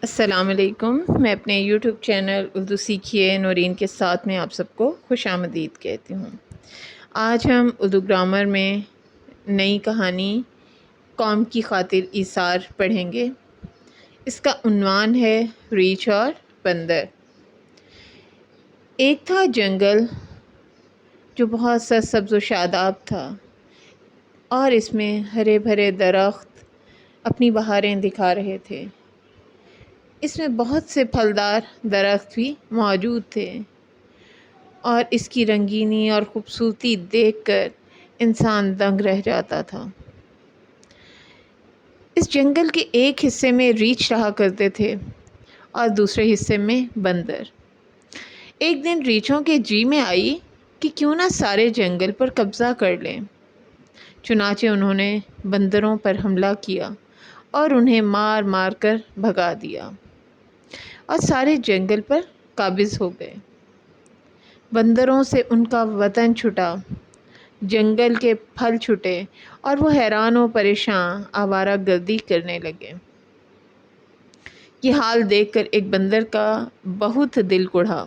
السلام علیکم۔ میں اپنے یوٹیوب چینل اردو سیکھیے نورین کے ساتھ میں آپ سب کو خوش آمدید کہتی ہوں۔ آج ہم اردو گرامر میں نئی کہانی قوم کی خاطر ایثار پڑھیں گے۔ اس کا عنوان ہے ریچھ اور بندر۔ ایک تھا جنگل جو بہت سرسبز و شاداب تھا اور اس میں ہرے بھرے درخت اپنی بہاریں دکھا رہے تھے۔ اس میں بہت سے پھلدار درخت بھی موجود تھے اور اس کی رنگینی اور خوبصورتی دیکھ کر انسان دنگ رہ جاتا تھا۔ اس جنگل کے ایک حصے میں ریچھ رہا کرتے تھے اور دوسرے حصے میں بندر۔ ایک دن ریچھوں کے جی میں آئی کہ کیوں نہ سارے جنگل پر قبضہ کر لیں۔ چنانچہ انہوں نے بندروں پر حملہ کیا اور انہیں مار مار کر بھگا دیا اور سارے جنگل پر قابض ہو گئے۔ بندروں سے ان کا وطن چھٹا، جنگل کے پھل چھٹے اور وہ حیران و پریشان آوارہ گردی کرنے لگے۔ یہ حال دیکھ کر ایک بندر کا بہت دل کڑھا۔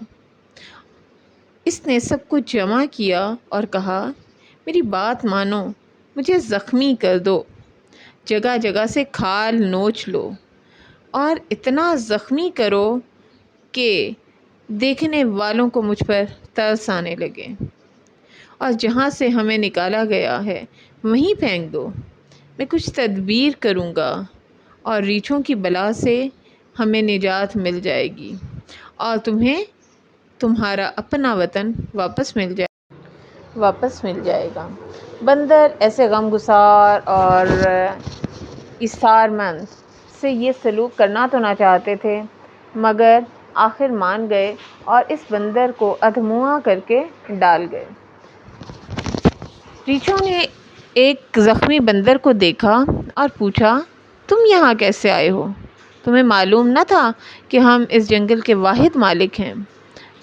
اس نے سب کچھ جمع کیا اور کہا، میری بات مانو، مجھے زخمی کر دو، جگہ جگہ سے کھال نوچ لو اور اتنا زخمی کرو کہ دیکھنے والوں کو مجھ پر ترس آنے لگے، اور جہاں سے ہمیں نکالا گیا ہے وہیں پھینک دو۔ میں کچھ تدبیر کروں گا اور ریچھوں کی بلا سے ہمیں نجات مل جائے گی اور تمہیں تمہارا اپنا وطن واپس مل جائے گا۔ بندر ایسے غمگسار اور ایثار مند سے یہ سلوک کرنا تو نہ چاہتے تھے، مگر آخر مان گئے اور اس بندر کو ادھموا کر کے ڈال گئے۔ ریچھوں نے ایک زخمی بندر کو دیکھا اور پوچھا، تم یہاں کیسے آئے ہو؟ تمہیں معلوم نہ تھا کہ ہم اس جنگل کے واحد مالک ہیں؟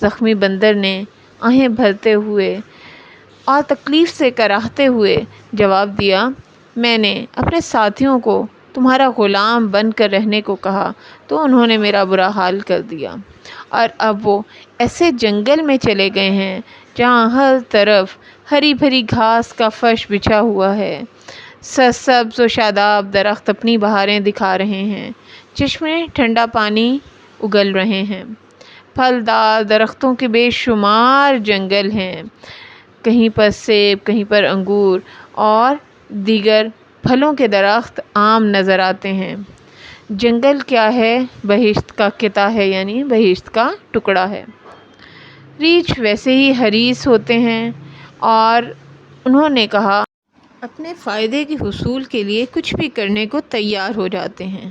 زخمی بندر نے آہیں بھرتے ہوئے اور تکلیف سے کراہتے ہوئے جواب دیا، میں نے اپنے ساتھیوں کو تمہارا غلام بن کر رہنے کو کہا تو انہوں نے میرا برا حال کر دیا، اور اب وہ ایسے جنگل میں چلے گئے ہیں جہاں ہر طرف ہری بھری گھاس کا فرش بچھا ہوا ہے، سرسبز و شاداب درخت اپنی بہاریں دکھا رہے ہیں، چشمے ٹھنڈا پانی اگل رہے ہیں، پھلدار درختوں کے بے شمار جنگل ہیں، کہیں پر سیب، کہیں پر انگور اور دیگر پھلوں کے درخت عام نظر آتے ہیں۔ جنگل کیا ہے، بہشت کا قطعہ ہے، یعنی بہشت کا ٹکڑا ہے۔ ریچھ ویسے ہی حریص ہوتے ہیں اور انہوں نے کہا، اپنے فائدے کے حصول کے لیے کچھ بھی کرنے کو تیار ہو جاتے ہیں۔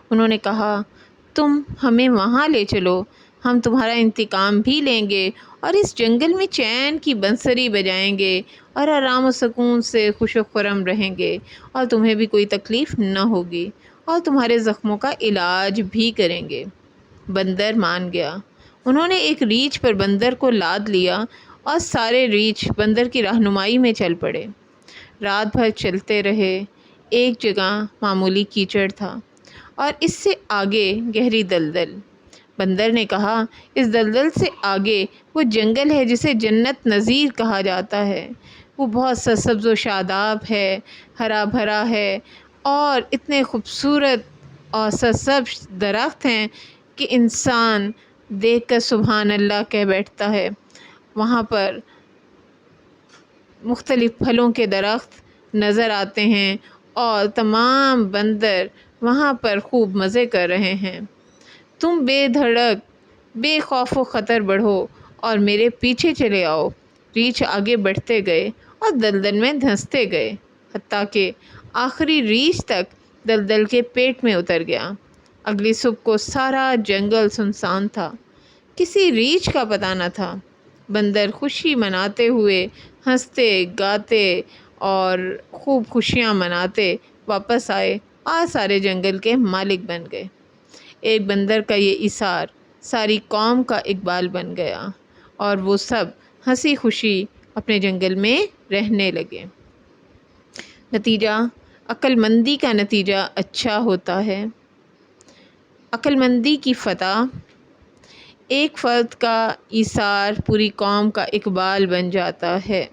انہوں نے کہا، تم ہمیں وہاں لے چلو، ہم تمہارا انتقام بھی لیں گے اور اس جنگل میں چین کی بنسری بجائیں گے اور آرام و سکون سے خوش و خرم رہیں گے اور تمہیں بھی کوئی تکلیف نہ ہوگی اور تمہارے زخموں کا علاج بھی کریں گے۔ بندر مان گیا۔ انہوں نے ایک ریچھ پر بندر کو لاد لیا اور سارے ریچھ بندر کی رہنمائی میں چل پڑے۔ رات بھر چلتے رہے۔ ایک جگہ معمولی کیچڑ تھا اور اس سے آگے گہری دلدل۔ بندر نے کہا، اس دلدل سے آگے وہ جنگل ہے جسے جنت نظیر کہا جاتا ہے۔ وہ بہت سرسبز و شاداب ہے، ہرا بھرا ہے اور اتنے خوبصورت اور سرسبز درخت ہیں کہ انسان دیکھ کر سبحان اللہ کہہ بیٹھتا ہے۔ وہاں پر مختلف پھلوں کے درخت نظر آتے ہیں اور تمام بندر وہاں پر خوب مزے کر رہے ہیں۔ تم بے دھڑک، بے خوف و خطر بڑھو اور میرے پیچھے چلے آؤ۔ ریچھ آگے بڑھتے گئے اور دلدل میں دھنستے گئے، حتیٰ کہ آخری ریچھ تک دلدل کے پیٹ میں اتر گیا۔ اگلی صبح کو سارا جنگل سنسان تھا، کسی ریچھ کا پتہ نہ تھا۔ بندر خوشی مناتے ہوئے ہنستے گاتے اور خوب خوشیاں مناتے واپس آئے اور سارے جنگل کے مالک بن گئے۔ ایک بندر کا یہ ایثار ساری قوم کا اقبال بن گیا اور وہ سب ہنسی خوشی اپنے جنگل میں رہنے لگے۔ نتیجہ، عقل مندی کا نتیجہ اچھا ہوتا ہے۔ عقل مندی کی فتح، ایک فرد کا ایثار پوری قوم کا اقبال بن جاتا ہے۔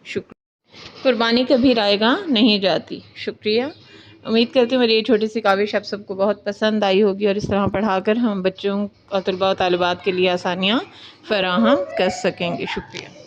شکریہ۔ قربانی کبھی رائے گاں نہیں جاتی۔ شکریہ۔ امید کرتی ہوں میری یہ چھوٹی سی کاوش آپ سب کو بہت پسند آئی ہوگی، اور اس طرح پڑھا کر ہم بچوں اور طلباء و طالبات کے لیے آسانیاں فراہم کر سکیں گے۔ شکریہ۔